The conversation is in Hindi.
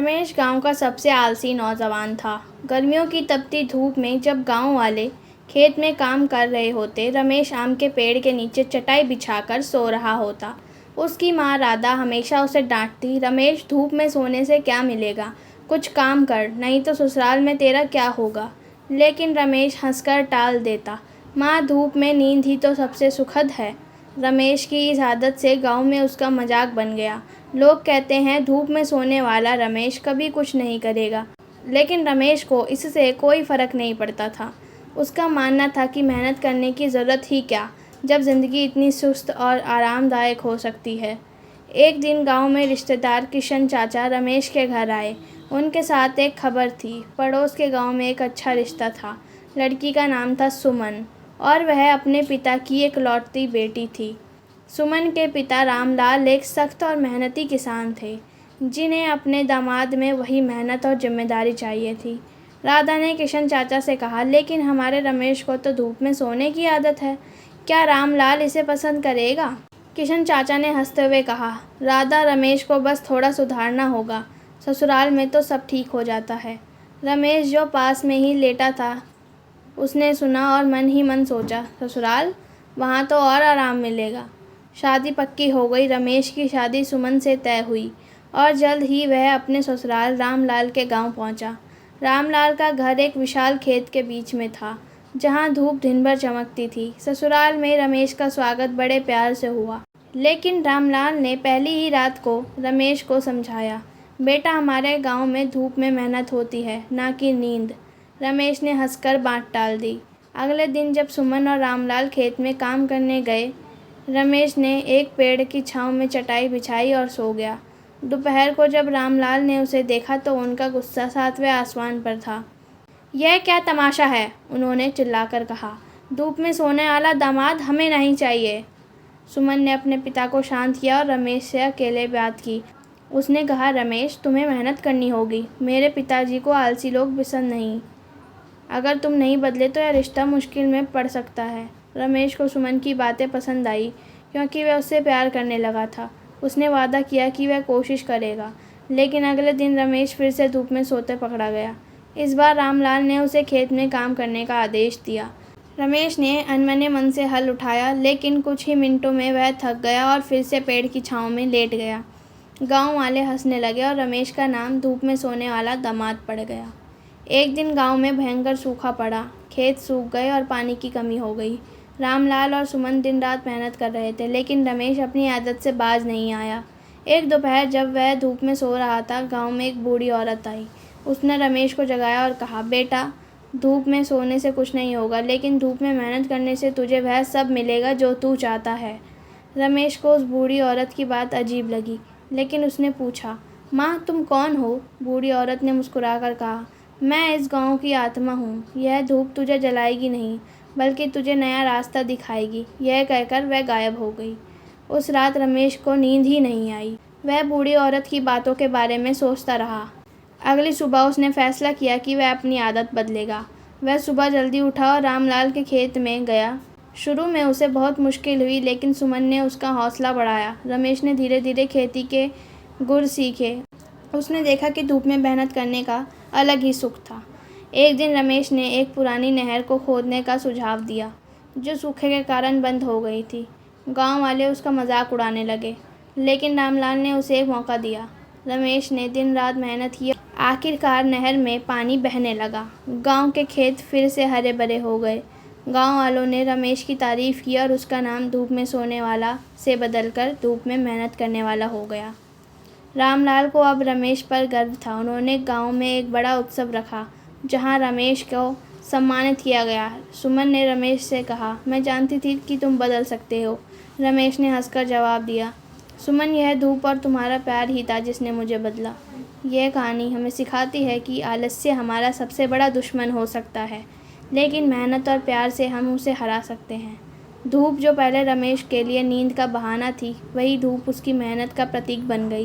रमेश गांव का सबसे आलसी नौजवान था। गर्मियों की तपती धूप में जब गांव वाले खेत में काम कर रहे होते, रमेश आम के पेड़ के नीचे चटाई बिछाकर सो रहा होता। उसकी माँ राधा हमेशा उसे डांटती, रमेश धूप में सोने से क्या मिलेगा, कुछ काम कर, नहीं तो ससुराल में तेरा क्या होगा। लेकिन रमेश हंसकर टाल देता, माँ धूप में नींद ही तो सबसे सुखद है। रमेश की इस आदत से गांव में उसका मजाक बन गया। लोग कहते हैं धूप में सोने वाला रमेश कभी कुछ नहीं करेगा, लेकिन रमेश को इससे कोई फ़र्क नहीं पड़ता था। उसका मानना था कि मेहनत करने की ज़रूरत ही क्या, जब ज़िंदगी इतनी सुस्त और आरामदायक हो सकती है। एक दिन गांव में रिश्तेदार किशन चाचा रमेश के घर आए। उनके साथ एक खबर थी। पड़ोस के गांव में एक अच्छा रिश्ता था। लड़की का नाम था सुमन और वह अपने पिता की इकलौती बेटी थी। सुमन के पिता रामलाल एक सख्त और मेहनती किसान थे, जिन्हें अपने दामाद में वही मेहनत और जिम्मेदारी चाहिए थी। राधा ने किशन चाचा से कहा, लेकिन हमारे रमेश को तो धूप में सोने की आदत है, क्या रामलाल इसे पसंद करेगा? किशन चाचा ने हंसते हुए कहा, राधा, रमेश को बस थोड़ा सुधारना होगा, ससुराल में तो सब ठीक हो जाता है। रमेश, जो पास में ही लेटा था, उसने सुना और मन ही मन सोचा, ससुराल, वहाँ तो और आराम मिलेगा। शादी पक्की हो गई। रमेश की शादी सुमन से तय हुई और जल्द ही वह अपने ससुराल रामलाल के गांव पहुंचा। रामलाल का घर एक विशाल खेत के बीच में था, जहां धूप दिन भर चमकती थी। ससुराल में रमेश का स्वागत बड़े प्यार से हुआ, लेकिन रामलाल ने पहली ही रात को रमेश को समझाया, बेटा, हमारे गांव में धूप में मेहनत होती है, ना कि नींद। रमेश ने हंसकर बात टाल दी। अगले दिन जब सुमन और रामलाल खेत में काम करने गए, रमेश ने एक पेड़ की छांव में चटाई बिछाई और सो गया। दोपहर को जब रामलाल ने उसे देखा तो उनका गुस्सा 7वें आसमान पर था। यह क्या तमाशा है, उन्होंने चिल्लाकर कहा। धूप में सोने वाला दामाद हमें नहीं चाहिए। सुमन ने अपने पिता को शांत किया और रमेश से अकेले बात की। उसने कहा, रमेश, तुम्हें मेहनत करनी होगी, मेरे पिताजी को आलसी लोग पसंद नहीं। अगर तुम नहीं बदले तो यह रिश्ता मुश्किल में पड़ सकता है। रमेश को सुमन की बातें पसंद आई, क्योंकि वह उससे प्यार करने लगा था। उसने वादा किया कि वह कोशिश करेगा, लेकिन अगले दिन रमेश फिर से धूप में सोते पकड़ा गया। इस बार रामलाल ने उसे खेत में काम करने का आदेश दिया। रमेश ने अनमने मन से हल उठाया, लेकिन कुछ ही मिनटों में वह थक गया और फिर से पेड़ की छांव में लेट गया। गांव वाले हंसने लगे और रमेश का नाम धूप में सोने वाला दामाद पड़ गया। एक दिन गांव में भयंकर सूखा पड़ा। खेत सूख गए और पानी की कमी हो गई। रामलाल और सुमन दिन रात मेहनत कर रहे थे, लेकिन रमेश अपनी आदत से बाज नहीं आया। एक दोपहर जब वह धूप में सो रहा था, गांव में एक बूढ़ी औरत आई। उसने रमेश को जगाया और कहा, बेटा, धूप में सोने से कुछ नहीं होगा, लेकिन धूप में मेहनत करने से तुझे वह सब मिलेगा जो तू चाहता है। रमेश को उस बूढ़ी औरत की बात अजीब लगी, लेकिन उसने पूछा, माँ, तुम कौन हो? बूढ़ी औरत ने मुस्कुराकर कहा, मैं इस गांव की आत्मा हूँ। यह धूप तुझे जलाएगी नहीं, बल्कि तुझे नया रास्ता दिखाएगी। यह कहकर वह गायब हो गई। उस रात रमेश को नींद ही नहीं आई। वह बूढ़ी औरत की बातों के बारे में सोचता रहा। अगली सुबह उसने फैसला किया कि वह अपनी आदत बदलेगा। वह सुबह जल्दी उठा और रामलाल के खेत में गया। शुरू में उसे बहुत मुश्किल हुई, लेकिन सुमन ने उसका हौसला बढ़ाया। रमेश ने धीरे धीरे खेती के गुर सीखे। उसने देखा कि धूप में मेहनत करने का अलग ही सुख था। एक दिन रमेश ने एक पुरानी नहर को खोदने का सुझाव दिया, जो सूखे के कारण बंद हो गई थी। गांव वाले उसका मजाक उड़ाने लगे, लेकिन रामलाल ने उसे एक मौका दिया। रमेश ने दिन रात मेहनत की। आखिरकार नहर में पानी बहने लगा। गांव के खेत फिर से हरे भरे हो गए। गांव वालों ने रमेश की तारीफ की और उसका नाम धूप में सोने वाला से बदलकर धूप में मेहनत करने वाला हो गया। रामलाल को अब रमेश पर गर्व था। उन्होंने गांव में एक बड़ा उत्सव रखा, जहां रमेश को सम्मानित किया गया। सुमन ने रमेश से कहा, मैं जानती थी कि तुम बदल सकते हो। रमेश ने हंसकर जवाब दिया, सुमन, यह धूप और तुम्हारा प्यार ही था जिसने मुझे बदला। यह कहानी हमें सिखाती है कि आलस्य हमारा सबसे बड़ा दुश्मन हो सकता है, लेकिन मेहनत और प्यार से हम उसे हरा सकते हैं। धूप, जो पहले रमेश के लिए नींद का बहाना थी, वही धूप उसकी मेहनत का प्रतीक बन गई।